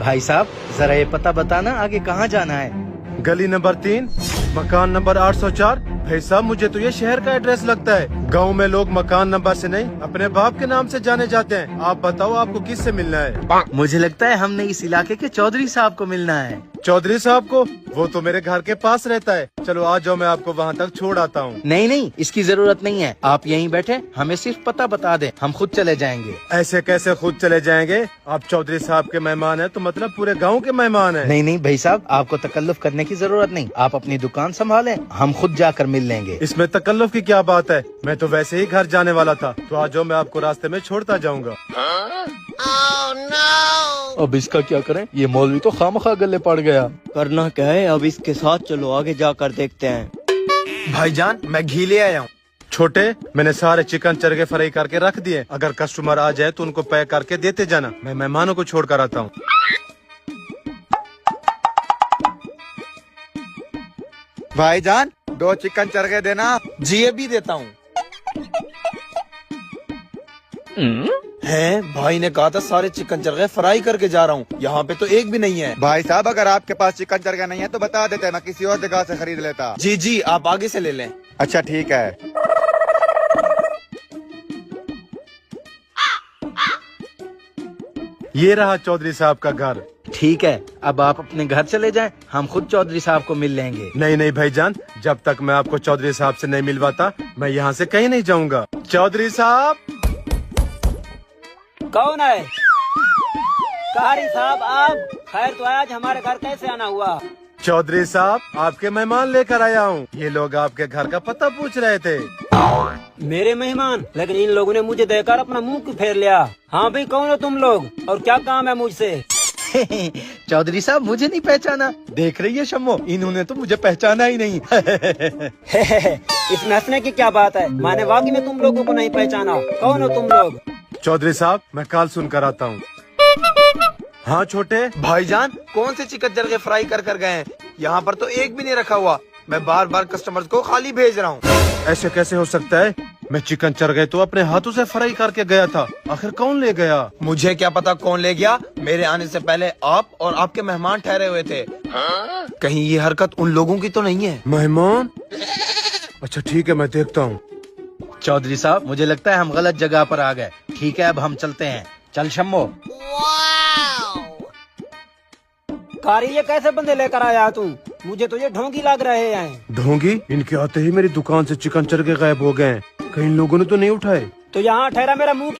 भाई साहब जरा ये पता बताना आगे कहाँ जाना है? गली नंबर 3, मकान नंबर 804। भाई साहब मुझे तो ये शहर का एड्रेस लगता है। गांव में लोग मकान नंबर से नहीं अपने बाप के नाम से जाने जाते हैं। आप बताओ आपको किससे मिलना है? मुझे लगता है हमने इस इलाके के चौधरी साहब को मिलना है। चौधरी साहब को? वो तो मेरे घर के पास रहता है। चलो आ जाओ, मैं आपको वहाँ तक छोड़ आता हूँ। नहीं नहीं, इसकी जरूरत नहीं है, आप यहीं बैठे, हमें सिर्फ पता बता दें, हम खुद चले जाएंगे। ऐसे कैसे खुद चले जाएंगे? आप चौधरी साहब के मेहमान हैं तो मतलब पूरे गांव के मेहमान हैं। नहीं नहीं भाई साहब, आपको तकल्लुफ करने की जरूरत नहीं, आप अपनी दुकान संभालें, हम खुद जाकर मिल लेंगे। इसमें तकल्लुफ की क्या बात है? मैं तो वैसे ही घर जाने वाला था, तो आ जाओ, मैं आपको रास्ते में छोड़ता जाऊंगा। अब इसका क्या करें? ये मौलवी तो खामखा गले पड़ गया। करना क्या है, अब इसके साथ चलो आगे जाकर देखते हैं। भाईजान मैं घी ले आया हूँ। छोटे, मैंने सारे चिकन चरगे फ्राई करके रख दिए। अगर कस्टमर आ जाए तो उनको पैक करके देते जाना, मैं मेहमानों को छोड़ कर आता हूँ। भाईजान 2 चिकन चरगे देना। जी ये भी देता हूँ। हैं, भाई ने कहा था सारे चिकन चरगे फ्राई करके जा रहा हूँ, यहाँ पे तो एक भी नहीं है। भाई साहब अगर आपके पास चिकन चरगा नहीं है तो बता देते, मैं किसी और जगह से खरीद लेता। जी जी आप आगे से ले लें। अच्छा ठीक है। ये रहा चौधरी साहब का घर। ठीक है, अब आप अपने घर चले जाएं, हम खुद चौधरी साहब को मिल लेंगे। नहीं नहीं भाईजान, जब तक मैं आपको चौधरी साहब से नहीं मिलवाता मैं यहाँ से कहीं नहीं जाऊँगा। चौधरी साहब। कौन है? कारी साहब आप? खैर तो आज हमारे घर कैसे आना हुआ? चौधरी साहब आपके मेहमान लेकर आया हूँ। ये लोग आपके घर का पता पूछ रहे थे। मेरे मेहमान? लेकिन इन लोगों ने मुझे देखकर अपना मुंह क्यों फेर लिया? हाँ भाई कौन हो तुम लोग और क्या काम है मुझसे? चौधरी साहब मुझे नहीं पहचाना? देख रही है शम्मो, इन्होंने तो मुझे पहचाना ही नहीं। इसमें हंसने की क्या बात है? मैंने वाकई में तुम लोगों को नहीं पहचाना। कौन हो तुम लोग? चौधरी साहब मैं कॉल सुनकर आता हूँ। हाँ छोटे। भाईजान कौन से चिकन चरगे फ्राई कर कर गए हैं? यहाँ पर तो एक भी नहीं रखा हुआ। मैं बार बार कस्टमर्स को खाली भेज रहा हूँ। ऐसे कैसे हो सकता है? मैं चिकन चरगे तो अपने हाथों से फ्राई करके गया था। आखिर कौन ले गया? मुझे क्या पता कौन ले गया। मेरे आने से पहले आप और आपके मेहमान ठहरे हुए थे। कहीं ये हरकत उन लोगों की तो नहीं है? मेहमान? अच्छा ठीक है, मैं देखता हूँ। चौधरी साहब मुझे लगता है हम गलत जगह पर आ गए। ठीक है अब हम चलते हैं, चल शम्मो। कारी ये कैसे बंदे लेकर आया तू? मुझे तो ये ढोंगी लग रहे हैं। ढोंगी? इनके आते ही मेरी दुकान से चिकन चरगे गायब हो गए हैं। कहीं लोगों ने तो नहीं उठाए? तो यहाँ ठहरा मेरा मुंह